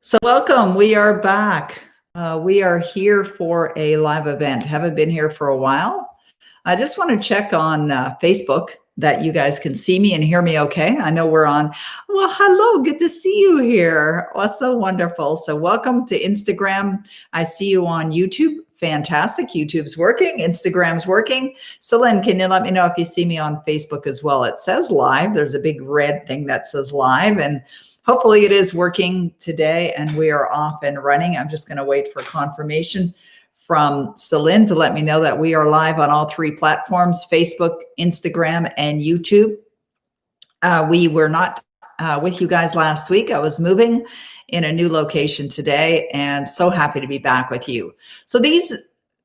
So welcome, we are back. We are here for a live event. Haven't been here for a while. I just want to check on Facebook that you guys can see me and hear me okay. I know we're on. Well, hello, good to see you here. Oh, so wonderful. So welcome to Instagram. I see you on YouTube. Fantastic. YouTube's working. Instagram's working. Celine, can you let me know if you see me on Facebook as well? It says live. There's a big red thing that says live, and hopefully it is working today and we are off and running. I'm just going to wait for confirmation from Celine to let me know that we are live on all three platforms: Facebook, Instagram, and YouTube. We were not with you guys last week. I was moving in a new location today and so happy to be back with you. So these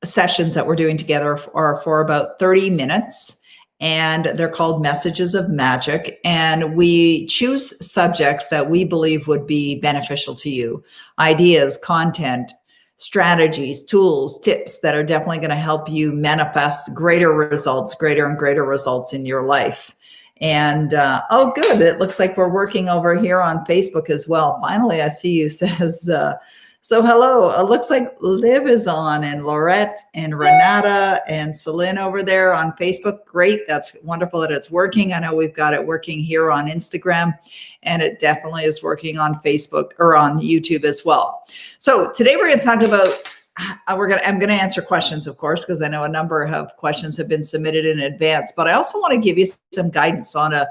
sessions that we're doing together are for about 30 minutes. And they're called Messages of Magic. And we choose subjects that we believe would be beneficial to you: ideas, content, strategies, tools, tips that are definitely going to help you manifest greater results, greater and greater results in your life. And oh, good. It looks like we're working over here on Facebook as well. Finally, I see you, says, so hello. It looks like Liv is on, and Laurette and Renata and Celine over there on Facebook. Great. That's wonderful that it's working. I know we've got it working here on Instagram, and it definitely is working on Facebook or on YouTube as well. So today we're going to talk about, I'm going to answer questions, of course, because I know a number of questions have been submitted in advance, but I also want to give you some guidance on a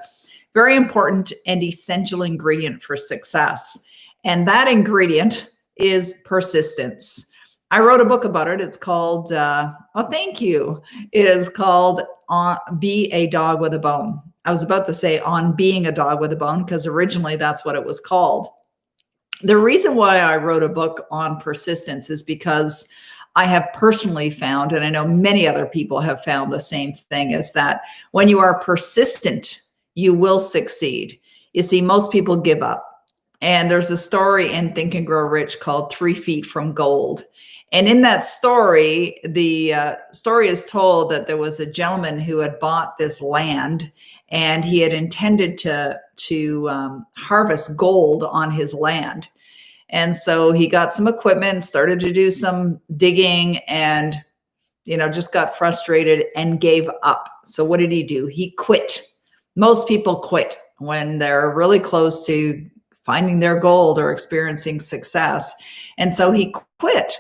very important and essential ingredient for success. And that ingredient is persistence. I wrote a book about it. It's called, oh, thank you. It is called Be a Dog with a Bone. I was about to say On Being a Dog with a Bone, because originally that's what it was called. The reason why I wrote a book on persistence is because I have personally found, and I know many other people have found the same thing, is that when you are persistent, you will succeed. You see, most people give up. And there's a story in Think and Grow Rich called 3 Feet from Gold. And in that story, the story is told that there was a gentleman who had bought this land, and he had intended to harvest gold on his land. And so he got some equipment, started to do some digging, and just got frustrated and gave up. So what did he do? He quit. Most people quit when they're really close to finding their gold or experiencing success. And so he quit.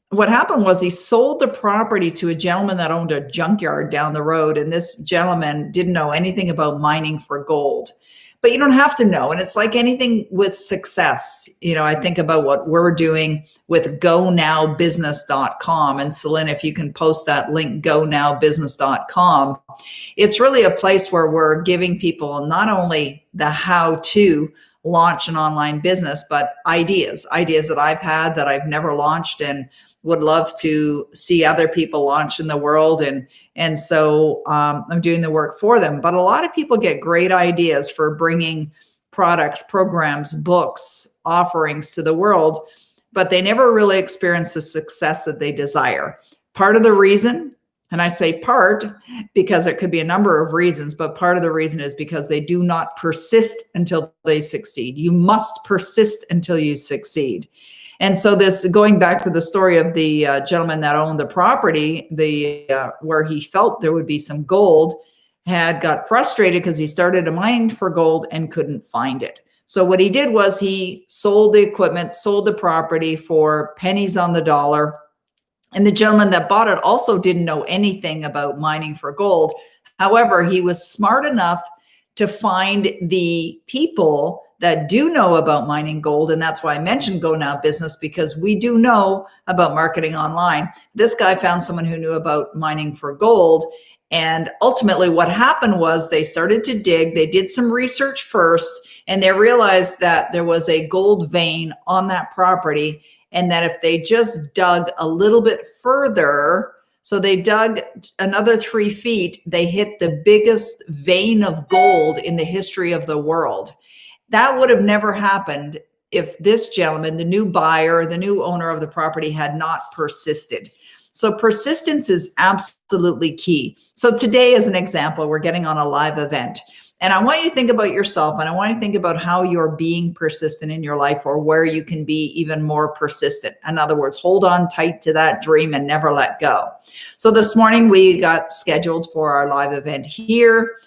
What happened was he sold the property to a gentleman that owned a junkyard down the road. And this gentleman didn't know anything about mining for gold. But you don't have to know. And it's like anything with success. I think about what we're doing with GoNowBusiness.com. And Celine, if you can post that link, GoNowBusiness.com. It's really a place where we're giving people not only the how to launch an online business, but ideas that I've had that I've never launched and would love to see other people launch in the world. And so I'm doing the work for them. But a lot of people get great ideas for bringing products, programs, books, offerings to the world, but they never really experience the success that they desire. Part of the reason, and I say part because it could be a number of reasons, but part of the reason is because they do not persist until they succeed. You must persist until you succeed. And so this, going back to the story of the gentleman that owned the property, where he felt there would be some gold, had got frustrated because he started to mine for gold and couldn't find it. So what he did was he sold the equipment, sold the property for pennies on the dollar. And the gentleman that bought it also didn't know anything about mining for gold. However, he was smart enough to find the people that do know about mining gold. And that's why I mentioned Go Now Business, because we do know about marketing online. This guy found someone who knew about mining for gold. And ultimately what happened was they started to dig. They did some research first, and they realized that there was a gold vein on that property, and that if they just dug a little bit further, so they dug another 3 feet, they hit the biggest vein of gold in the history of the world. That would have never happened if this gentleman, the new buyer, the new owner of the property, had not persisted. So persistence is absolutely key. So today, as an example, we're getting on a live event. And I want you to think about yourself, and I want you to think about how you're being persistent in your life, or where you can be even more persistent. In other words, hold on tight to that dream and never let go. So this morning we got scheduled for our live event here.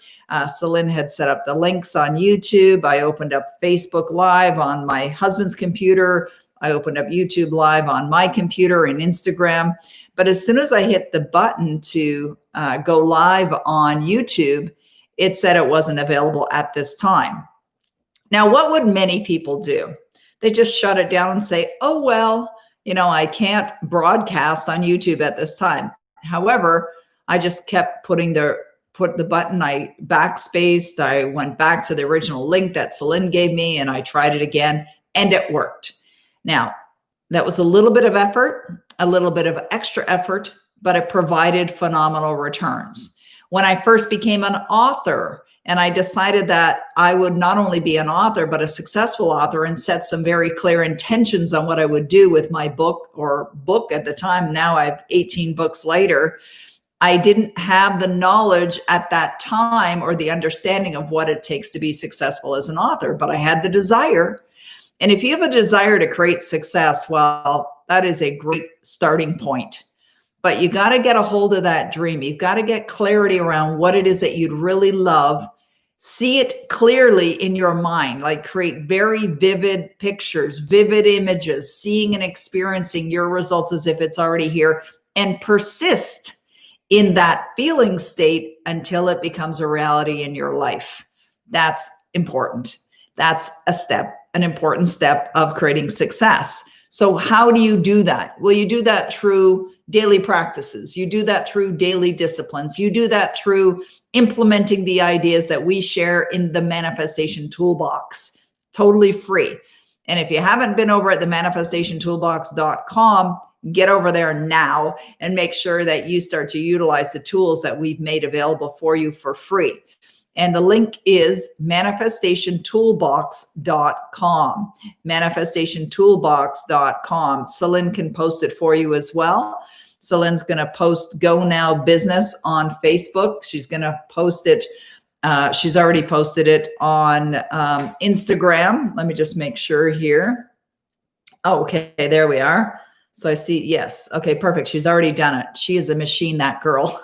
Celine had set up the links on YouTube. I opened up Facebook Live on my husband's computer. I opened up YouTube Live on my computer and Instagram. But as soon as I hit the button to go live on YouTube, it said it wasn't available at this time. Now, what would many people do? They just shut it down and say, oh, well, I can't broadcast on YouTube at this time. However, I just kept put the button, I backspaced, I went back to the original link that Celine gave me, and I tried it again, and it worked. Now, that was a little bit of effort, a little bit of extra effort, but it provided phenomenal returns. When I first became an author, and I decided that I would not only be an author, but a successful author, and set some very clear intentions on what I would do with my book at the time. Now I have 18 books later. I didn't have the knowledge at that time or the understanding of what it takes to be successful as an author, but I had the desire. And if you have a desire to create success, well, that is a great starting point. But you got to get a hold of that dream. You've got to get clarity around what it is that you'd really love. See it clearly in your mind, like create very vivid pictures, vivid images, seeing and experiencing your results as if it's already here, and persist in that feeling state until it becomes a reality in your life. That's important. That's an important step of creating success. So how do you do that? Well, you do that through daily practices. You do that through daily disciplines. You do that through implementing the ideas that we share in the Manifestation Toolbox, totally free. And if you haven't been over at the manifestationtoolbox.com, get over there now and make sure that you start to utilize the tools that we've made available for you for free. And the link is manifestationtoolbox.com, manifestationtoolbox.com. Celine can post it for you as well. Celine's going to post Go Now Business on Facebook. She's going to post it. She's already posted it on Instagram. Let me just make sure here. Oh, okay, there we are. So I see, yes. Okay, perfect. She's already done it. She is a machine, that girl.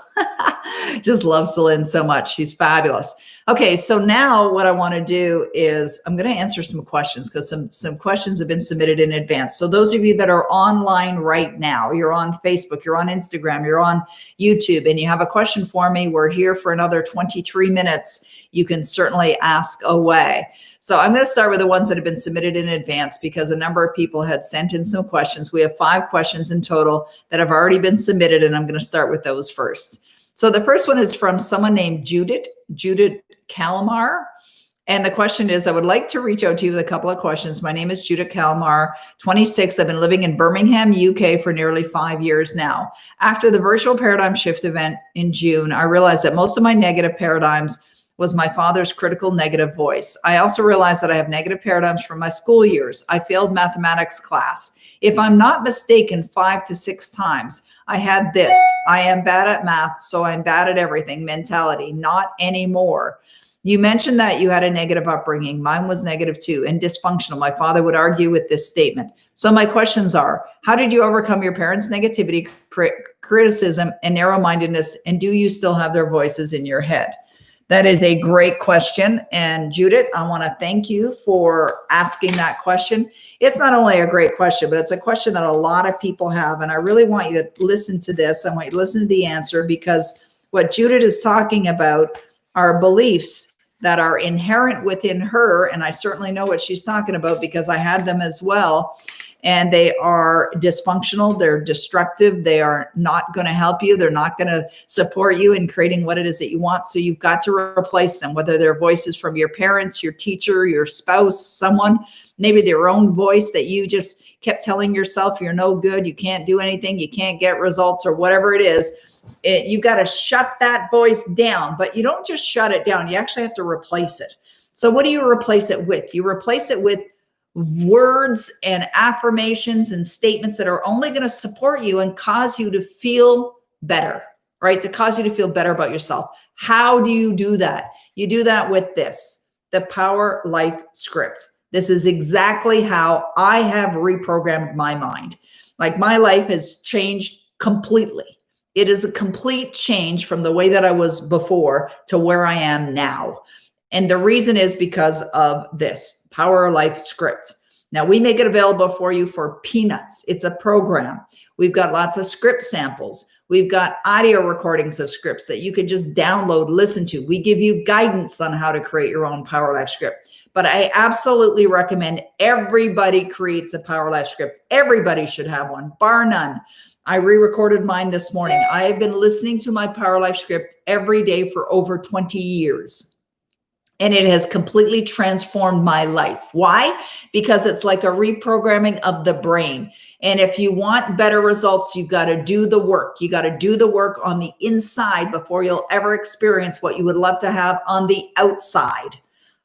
Just love Celine so much. She's fabulous. Okay, so now what I want to do is I'm going to answer some questions, because some questions have been submitted in advance. So those of you that are online right now, you're on Facebook, you're on Instagram, you're on YouTube, and you have a question for me, we're here for another 23 minutes. You can certainly ask away. So I'm going to start with the ones that have been submitted in advance, because a number of people had sent in some questions. We have 5 questions in total that have already been submitted, and I'm going to start with those first. So the first one is from someone named Judith Kalmar. And the question is, I would like to reach out to you with a couple of questions. My name is Judith Kalmar, 26. I've been living in Birmingham, UK for nearly 5 years now. After the virtual paradigm shift event in June, I realized that most of my negative paradigms was my father's critical negative voice. I also realized that I have negative paradigms from my school years. I failed mathematics class. If I'm not mistaken, 5 to 6 times, I had this: I am bad at math, so I'm bad at everything mentality. Not anymore. You mentioned that you had a negative upbringing. Mine was negative too, and dysfunctional. My father would argue with this statement. So my questions are, how did you overcome your parents' negativity, criticism, and narrow-mindedness, and do you still have their voices in your head? That is a great question. And Judith, I want to thank you for asking that question. It's not only a great question, but it's a question that a lot of people have. And I really want you to listen to this. I want you to listen to the answer, because what Judith is talking about are beliefs that are inherent within her. And I certainly know what she's talking about, because I had them as well. And they are dysfunctional. They're destructive. They are not going to help you. They're not going to support you in creating what it is that you want. So you've got to replace them, whether they're voices from your parents, your teacher, your spouse, someone, maybe their own voice that you just kept telling yourself you're no good, you can't do anything, you can't get results, or whatever it is. You got to shut that voice down. But you don't just shut it down. You actually have to replace it. So what do you replace it with? You replace it with words and affirmations and statements that are only going to support you and cause you to feel better, right? To cause you to feel better about yourself. How do you do that? You do that with this, the Power Life Script. This is exactly how I have reprogrammed my mind. Like, my life has changed completely. It is a complete change from the way that I was before to where I am now. And the reason is because of this Power Life Script. Now, we make it available for you for peanuts. It's a program. We've got lots of script samples. We've got audio recordings of scripts that you can just download, listen to. We give you guidance on how to create your own Power Life Script. But I absolutely recommend everybody creates a Power Life Script. Everybody should have one, bar none. I re-recorded mine this morning. I have been listening to my Power Life Script every day for over 20 years. And it has completely transformed my life. Why? Because it's like a reprogramming of the brain. And if you want better results, you've got to do the work. You got to do the work on the inside before you'll ever experience what you would love to have on the outside.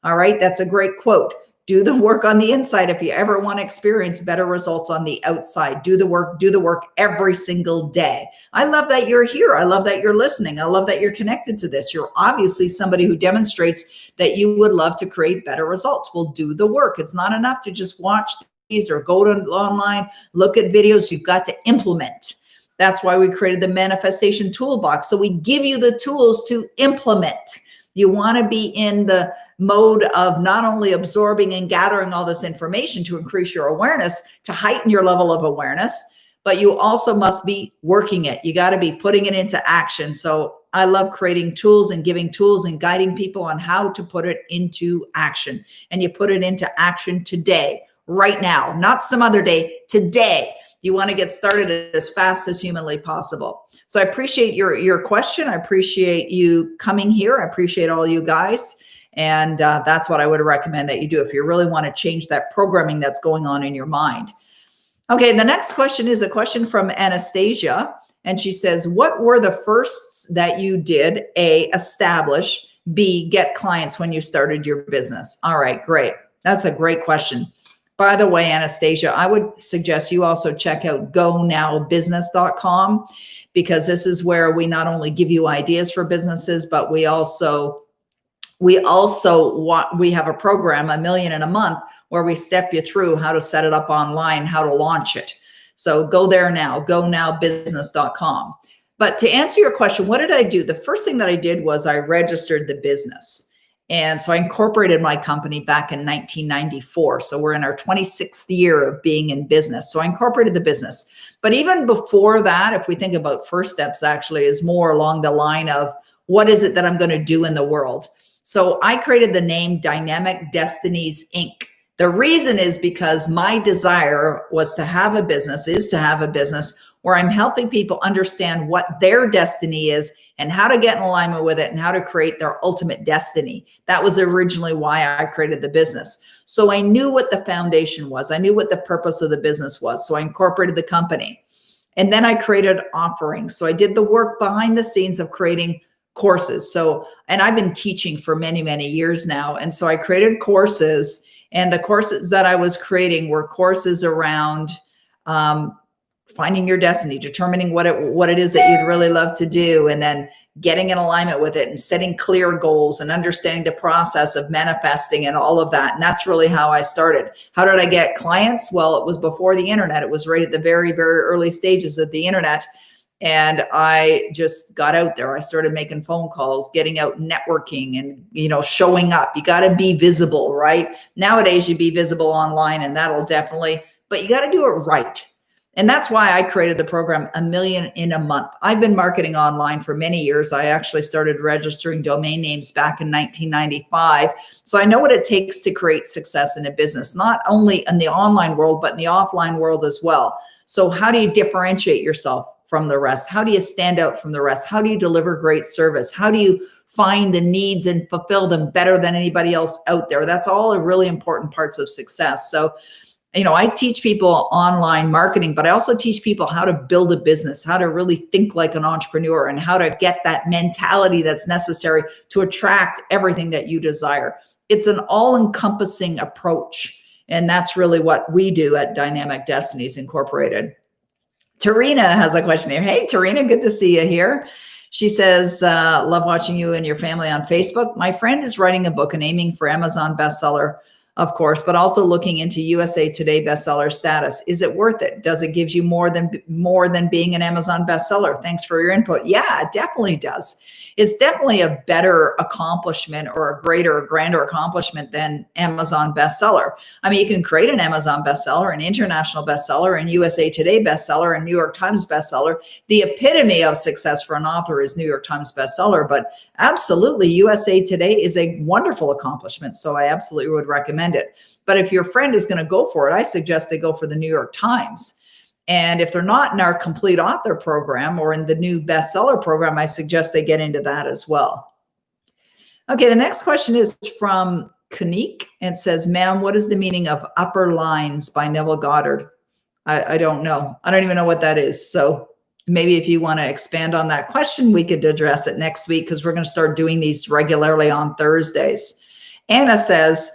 All right, that's a great quote. Do the work on the inside if you ever want to experience better results on the outside. Do the work every single day. I love that you're here. I love that you're listening. I love that you're connected to this. You're obviously somebody who demonstrates that you would love to create better results. Well, do the work. It's not enough to just watch these or go to online, look at videos. You've got to implement. That's why we created the manifestation toolbox. So we give you the tools to implement. You want to be in the mode of not only absorbing and gathering all this information to increase your awareness, to heighten your level of awareness, but you also must be working it. You got to be putting it into action. So I love creating tools and giving tools and guiding people on how to put it into action. And you put it into action today, right now, not some other day, today. You want to get started as fast as humanly possible. So I appreciate your question. I appreciate you coming here. I appreciate all you guys. And that's what I would recommend that you do if you really want to change that programming that's going on in your mind. Okay, the next question is a question from Anastasia. And she says, what were the firsts that you did? A, establish. B, get clients when you started your business. All right, great. That's a great question. By the way, Anastasia, I would suggest you also check out gonowbusiness.com, because this is where we not only give you ideas for businesses, but we have a program, $1 million in a month, where we step you through how to set it up online, how to launch it. So go there now, gonowbusiness.com. But to answer your question, what did I do? The first thing that I did was I registered the business. And so I incorporated my company back in 1994. So we're in our 26th year of being in business. So I incorporated the business. But even before that, if we think about first steps, actually is more along the line of what is it that I'm going to do in the world? So I created the name Dynamic Destinies, Inc. The reason is because my desire was to have a business, is to have a business where I'm helping people understand what their destiny is and how to get in alignment with it and how to create their ultimate destiny. That was originally why I created the business. So I knew what the foundation was. I knew what the purpose of the business was. So I incorporated the company. And then I created offerings. So I did the work behind the scenes of creating courses. So, and I've been teaching for many, many years now. And so I created courses, and the courses that I was creating were courses around finding your destiny, determining what it is that you'd really love to do, and then getting in alignment with it and setting clear goals and understanding the process of manifesting and all of that. And that's really how I started. How did I get clients? Well, it was before the internet. It was right at the very, very early stages of the internet. And I just got out there. I started making phone calls, getting out, networking, and, showing up. You got to be visible, right? Nowadays, you be visible online, and that'll definitely, but you got to do it right. And that's why I created the program $1 million in a month. I've been marketing online for many years. I actually started registering domain names back in 1995. So I know what it takes to create success in a business, not only in the online world, but in the offline world as well. So how do you differentiate yourself from the rest? How do you stand out from the rest? How do you deliver great service? How do you find the needs and fulfill them better than anybody else out there? That's all really important parts of success. So, I teach people online marketing, but I also teach people how to build a business, how to really think like an entrepreneur, and how to get that mentality that's necessary to attract everything that you desire. It's an all-encompassing approach. And that's really what we do at Dynamic Destinies Incorporated. Tarina has a question here. Hey, Tarina, good to see you here. She says, love watching you and your family on Facebook. My friend is writing a book and aiming for Amazon bestseller, of course, but also looking into USA Today bestseller status. Is it worth it? Does it give you more than being an Amazon bestseller? Thanks for your input. Yeah, it definitely does. It's definitely a better accomplishment or a grander accomplishment than Amazon bestseller. I mean, you can create an Amazon bestseller, an international bestseller, an USA Today bestseller, and New York Times bestseller. The epitome of success for an author is New York Times bestseller, but absolutely USA Today is a wonderful accomplishment. So I absolutely would recommend it. But if your friend is going to go for it, I suggest they go for the New York Times. And if they're not in our complete author program or in the new bestseller program, I suggest they get into that as well. Okay, the next question is from Kanique and says, ma'am, what is the meaning of Upper Lines by Neville Goddard? I don't know. I don't even know what that is. So maybe if you want to expand on that question, we could address it next week because we're going to start doing these regularly on Thursdays. Anna says,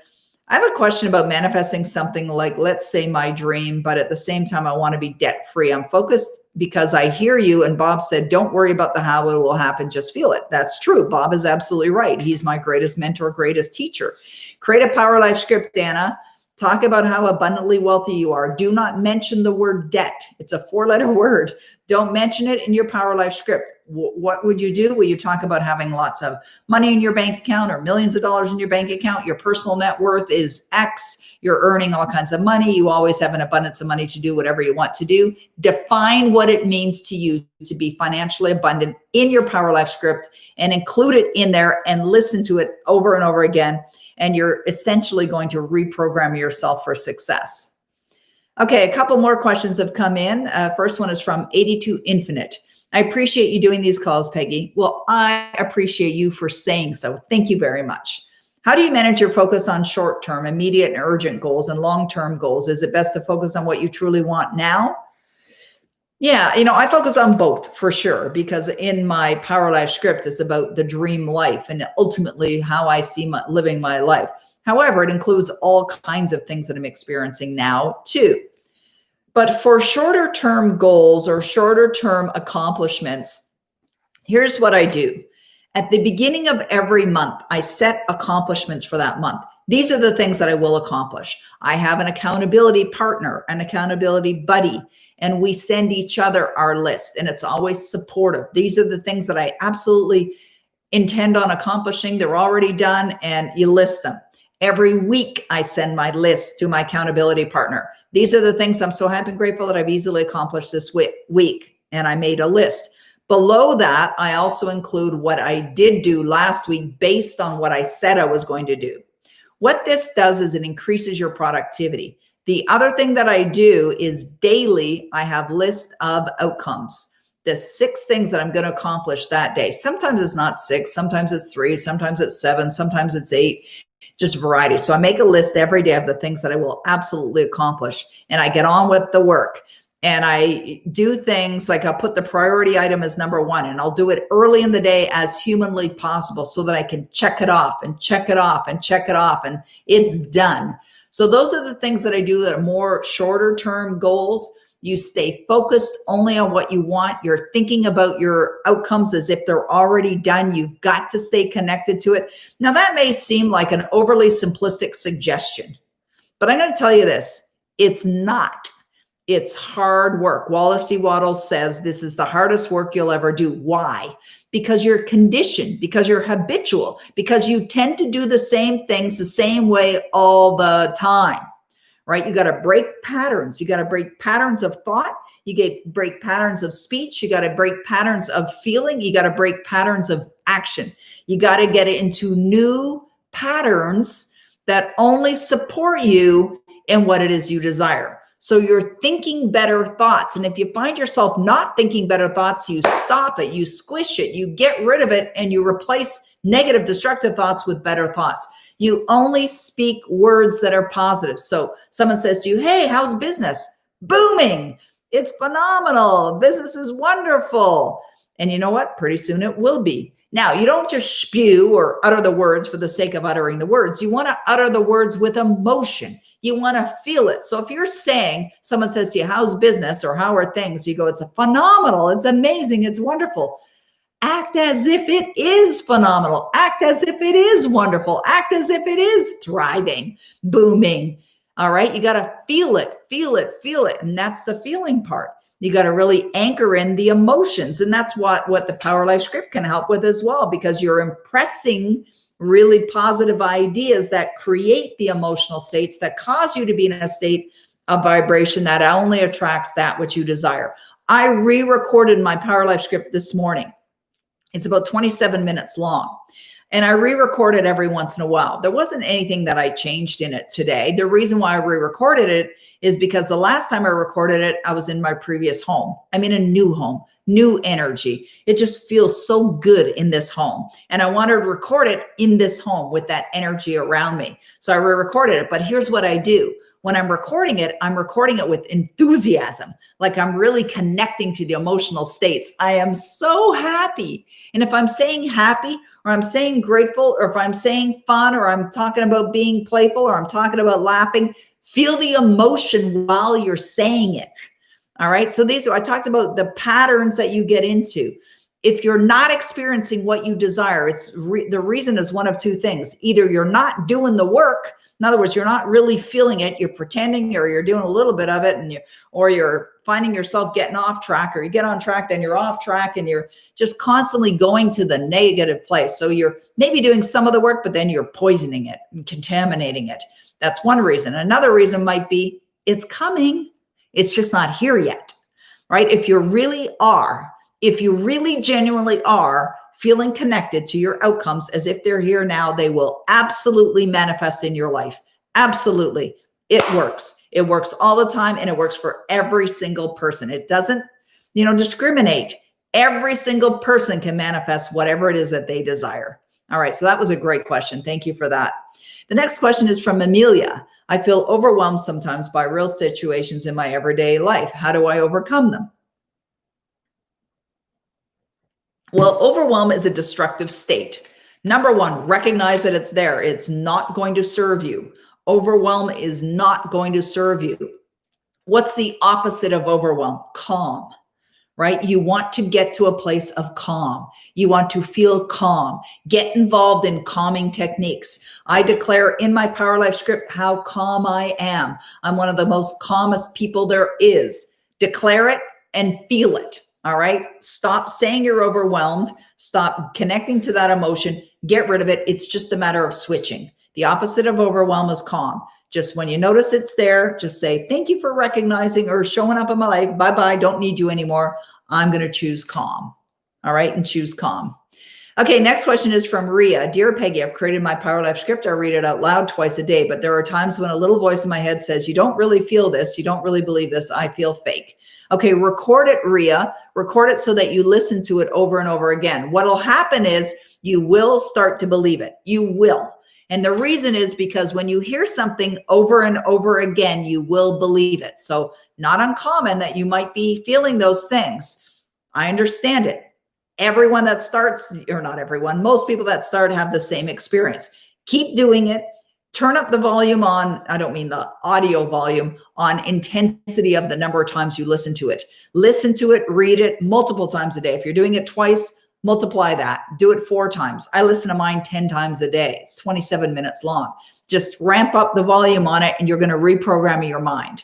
I have a question about manifesting something like, let's say, my dream, but at the same time, I want to be debt free. I'm focused because I hear you. And Bob said, don't worry about the how it will happen. Just feel it. That's true. Bob is absolutely right. He's my greatest mentor, greatest teacher. Create a power life script, Anna. Talk about how abundantly wealthy you are. Do not mention the word debt. It's a 4-letter word. Don't mention it in your power life script. What would you do? Well, you talk about having lots of money in your bank account or millions of dollars in your bank account. Your personal net worth is X. You're earning all kinds of money. You always have an abundance of money to do whatever you want to do. Define what it means to you to be financially abundant in your power life script and include it in there and listen to it over and over again. And you're essentially going to reprogram yourself for success. Okay, a couple more questions have come in. First one is from 82 Infinite. I appreciate you doing these calls, Peggy. Well, I appreciate you for saying so. Thank you very much. How do you manage your focus on short-term, immediate and urgent goals and long-term goals? Is it best to focus on what you truly want now? Yeah, I focus on both for sure, because in my power life script, it's about the dream life and ultimately how I see living my life. However, it includes all kinds of things that I'm experiencing now too. But for shorter term goals or shorter term accomplishments, here's what I do. At the beginning of every month, I set accomplishments for that month. These are the things that I will accomplish. I have an accountability partner, an accountability buddy, and we send each other our list, and it's always supportive. These are the things that I absolutely intend on accomplishing. They're already done, and you list them. Every week, I send my list to my accountability partner. These are the things I'm so happy and grateful that I've easily accomplished this week, and I made a list. Below that, I also include what I did do last week based on what I said I was going to do. What this does is it increases your productivity. The other thing that I do is daily, I have lists of outcomes. The 6 things that I'm going to accomplish that day. Sometimes it's not 6, sometimes it's 3, sometimes it's 7, sometimes it's 8. Just variety. So I make a list every day of the things that I will absolutely accomplish, and I get on with the work. And I do things like I'll put the priority item as number 1, and I'll do it early in the day as humanly possible so that I can check it off and check it off and check it off, and it's done. So those are the things that I do that are more shorter term goals. You stay focused only on what you want. You're thinking about your outcomes as if they're already done. You've got to stay connected to it. Now, that may seem like an overly simplistic suggestion, but I'm going to tell you this. It's not. It's hard work. Wallace D. Wattles says this is the hardest work you'll ever do. Why? Because you're conditioned, because you're habitual, because you tend to do the same things the same way all the time. Right? You got to break patterns. You got to break patterns of thought. You get break patterns of speech. You got to break patterns of feeling. You got to break patterns of action. You got to get into new patterns that only support you in what it is you desire. So you're thinking better thoughts. And if you find yourself not thinking better thoughts, you stop it, you squish it, you get rid of it, and you replace negative, destructive thoughts with better thoughts. You only speak words that are positive. So someone says to you, hey, how's business? Booming. It's phenomenal. Business is wonderful. And you know what? Pretty soon it will be. Now, you don't just spew or utter the words for the sake of uttering the words. You want to utter the words with emotion. You want to feel it. So if you're saying, someone says to you, how's business or how are things? You go, it's phenomenal. It's amazing. It's wonderful. Act as if it is phenomenal. Act as if it is wonderful. Act as if it is thriving, booming. All right. You got to feel it, feel it, feel it. And that's the feeling part. You got to really anchor in the emotions. And that's what the Power Life script can help with as well, because you're impressing really positive ideas that create the emotional states that cause you to be in a state of vibration that only attracts that which you desire. I re-recorded my Power Life script this morning. It's about 27 minutes long. And I re-record it every once in a while. There wasn't anything that I changed in it today. The reason why I re-recorded it is because the last time I recorded it, I was in my previous home. I'm in a new home, new energy. It just feels so good in this home. And I wanted to record it in this home with that energy around me. So I re-recorded it. But here's what I do. When I'm recording it with enthusiasm, like I'm really connecting to the emotional states. I am so happy. And if I'm saying happy, or I'm saying grateful, or if I'm saying fun, or I'm talking about being playful, or I'm talking about laughing, feel the emotion while you're saying it. All right. So I talked about the patterns that you get into. If you're not experiencing what you desire, the reason is one of two things. Either you're not doing the work. In other words, you're not really feeling it. You're pretending, or you're doing a little bit of it, or you're finding yourself getting off track, or you get on track, then you're off track, and you're just constantly going to the negative place. So you're maybe doing some of the work, but then you're poisoning it and contaminating it. That's one reason. Another reason might be it's coming. It's just not here yet, right? If you really genuinely are feeling connected to your outcomes as if they're here now, they will absolutely manifest in your life. Absolutely. It works. It works all the time, and it works for every single person. It doesn't, discriminate. Every single person can manifest whatever it is that they desire. All right. So that was a great question. Thank you for that. The next question is from Amelia. I feel overwhelmed sometimes by real situations in my everyday life. How do I overcome them? Well, overwhelm is a destructive state. Number one, recognize that it's there. It's not going to serve you. Overwhelm is not going to serve you. What's the opposite of overwhelm? Calm, right? You want to get to a place of calm. You want to feel calm. Get involved in calming techniques. I declare in my Power Life script how calm I am. I'm one of the most calmest people there is. Declare it and feel it. All right. Stop saying you're overwhelmed. Stop connecting to that emotion. Get rid of it. It's just a matter of switching. The opposite of overwhelm is calm. Just when you notice it's there, just say, thank you for recognizing or showing up in my life. Bye-bye. Don't need you anymore. I'm going to choose calm. All right. And choose calm. Okay. Next question is from Ria. Dear Peggy, I've created my Power Life script. I read it out loud twice a day, but there are times when a little voice in my head says, you don't really feel this. You don't really believe this. I feel fake. Okay. Record it, Ria. Record it so that you listen to it over and over again. What'll happen is you will start to believe it. You will. And the reason is because when you hear something over and over again, you will believe it. So not uncommon that you might be feeling those things. I understand it. Everyone that starts, or not everyone, most people that start have the same experience. Keep doing it. Turn up the volume on, I don't mean the audio volume, on intensity of the number of times you listen to it. Listen to it, read it multiple times a day. If you're doing it twice, multiply that. Do it 4 times. I listen to mine 10 times a day. It's 27 minutes long. Just ramp up the volume on it and you're going to reprogram your mind.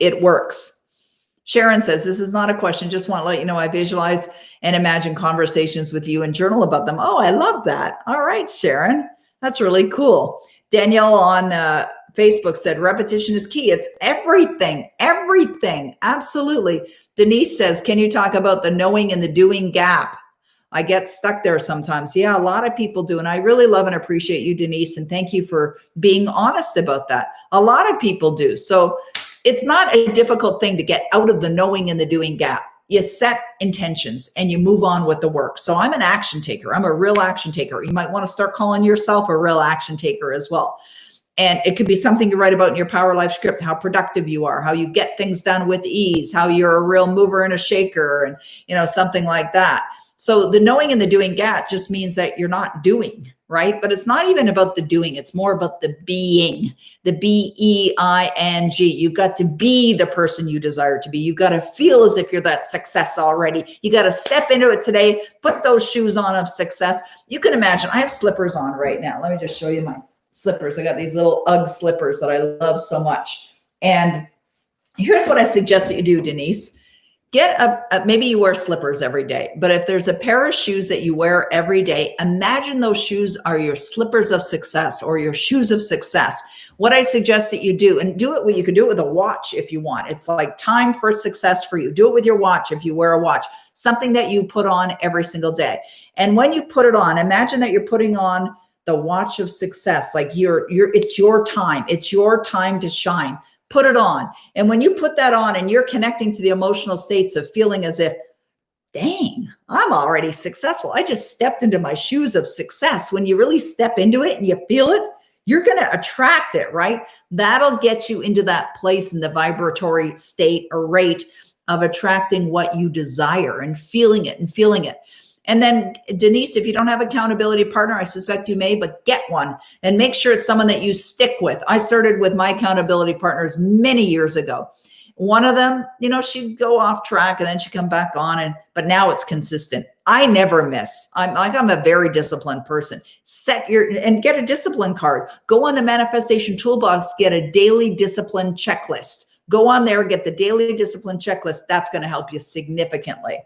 It works. Sharon says, this is not a question. Just want to let you know I visualize and imagine conversations with you and journal about them. Oh, I love that. All right, Sharon. That's really cool. Danielle on Facebook said, repetition is key. It's everything, everything. Absolutely. Denise says, can you talk about the knowing and the doing gap? I get stuck there sometimes. Yeah, a lot of people do. And I really love and appreciate you, Denise. And thank you for being honest about that. A lot of people do. So it's not a difficult thing to get out of the knowing and the doing gap. You set intentions and you move on with the work. So I'm an action taker. I'm a real action taker. You might want to start calling yourself a real action taker as well. And it could be something you write about in your Power Life script, how productive you are, how you get things done with ease, how you're a real mover and a shaker, and something like that. So the knowing and the doing gap just means that you're not doing. right? But it's not even about the doing. It's more about the being, the B-E-I-N-G. You've got to be the person you desire to be. You've got to feel as if you're that success already. You got to step into it today, put those shoes on of success. You can imagine, I have slippers on right now. Let me just show you my slippers. I got these little UGG slippers that I love so much. And here's what I suggest that you do, Denise. Get maybe you wear slippers every day, but if there's a pair of shoes that you wear every day, imagine those shoes are your slippers of success or your shoes of success. What I suggest that you do, and do it, you can do it with a watch if you want. It's like time for success for you. Do it with your watch if you wear a watch, something that you put on every single day. And when you put it on, imagine that you're putting on the watch of success, like it's your time. It's your time to shine. Put it on. And when you put that on and you're connecting to the emotional states of feeling as if, dang, I'm already successful. I just stepped into my shoes of success. When you really step into it and you feel it, you're going to attract it, right? That'll get you into that place in the vibratory state or rate of attracting what you desire and feeling it and feeling it. And then, Denise, if you don't have an accountability partner, I suspect you may, but get one and make sure it's someone that you stick with. I started with my accountability partners many years ago. One of them, she'd go off track and then she'd come back on, but now it's consistent. I never miss. I'm a very disciplined person. And get a discipline card. Go on the Manifestation Toolbox, get a daily discipline checklist. Go on there, get the daily discipline checklist. That's going to help you significantly.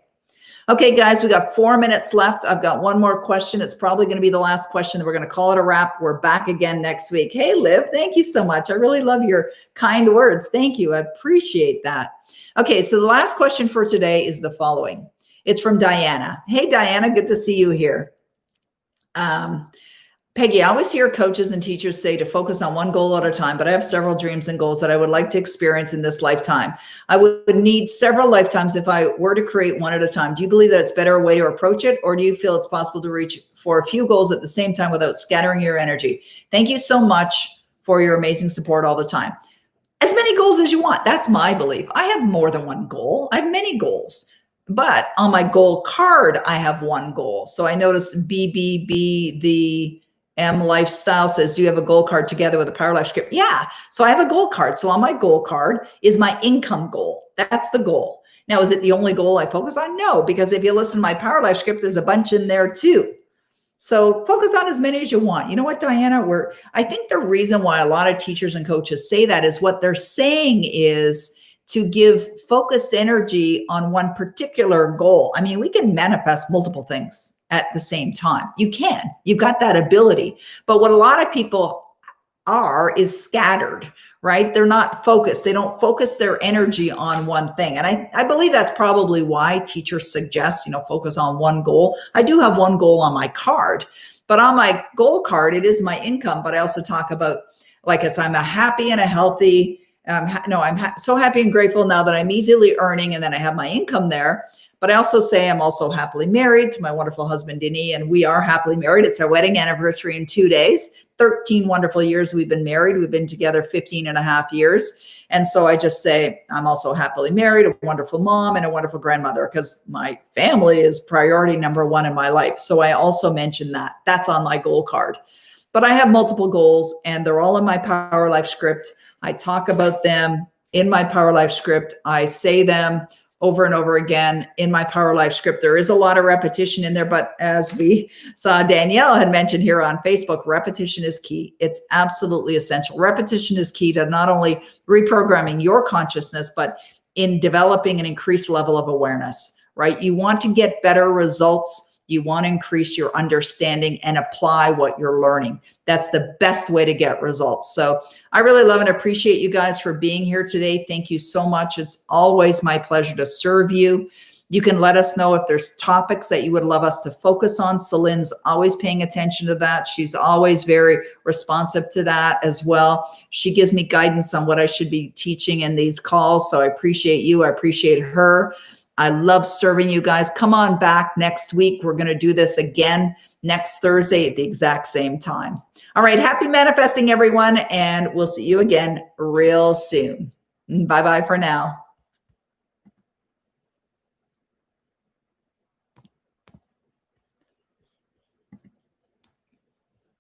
Okay, guys, we got 4 minutes left. I've got one more question. It's probably going to be the last question. We're going to call it a wrap. We're back again next week. Hey, Liv, thank you so much. I really love your kind words. Thank you. I appreciate that. Okay, so the last question for today is the following. It's from Diana. Hey, Diana, good to see you here. Peggy, I always hear coaches and teachers say to focus on one goal at a time, but I have several dreams and goals that I would like to experience in this lifetime. I would need several lifetimes if I were to create one at a time. Do you believe that it's a better way to approach it, or do you feel it's possible to reach for a few goals at the same time without scattering your energy? Thank you so much for your amazing support all the time. As many goals as you want. That's my belief. I have more than one goal. I have many goals. But on my goal card, I have one goal. So I noticed BBB, the M Lifestyle says, do you have a goal card together with a Power Life script? Yeah. So I have a goal card. So on my goal card is my income goal. That's the goal. Now, is it the only goal I focus on? No, because if you listen to my Power Life script, there's a bunch in there too. So focus on as many as you want. You know what, Diana? I think the reason why a lot of teachers and coaches say that is what they're saying is to give focused energy on one particular goal. I mean, we can manifest multiple things at the same time. You can. You've got that ability. But what a lot of people are is scattered, right? They're not focused. They don't focus their energy on one thing. And I believe that's probably why teachers suggest, focus on one goal. I do have one goal on my card, but on my goal card, it is my income. But I also talk about I'm a happy and a healthy, I'm so happy and grateful now that I'm easily earning, and then I have my income there. But I also say I'm also happily married to my wonderful husband, Denny, and we are happily married. It's our wedding anniversary in 2 days. 13 wonderful years we've been married. We've been together 15 and a half years. And so I just say I'm also happily married, a wonderful mom, and a wonderful grandmother, because my family is priority number one in my life. So I also mention that. That's on my goal card. But I have multiple goals, and they're all in my Power Life script. I talk about them in my Power Life script. I say them over and over again in my Power Life script. There is a lot of repetition in there, but as we saw Danielle had mentioned here on Facebook, repetition is key. It's absolutely essential. Repetition is key to not only reprogramming your consciousness, but in developing an increased level of awareness, right? You want to get better results. You want to increase your understanding and apply what you're learning. That's the best way to get results. So I really love and appreciate you guys for being here today. Thank you so much. It's always my pleasure to serve you. You can let us know if there's topics that you would love us to focus on. Celine's always paying attention to that. She's always very responsive to that as well. She gives me guidance on what I should be teaching in these calls. So I appreciate you. I appreciate her. I love serving you guys. Come on back next week. We're going to do this again next Thursday at the exact same time. All right. Happy manifesting, everyone. And we'll see you again real soon. Bye-bye for now.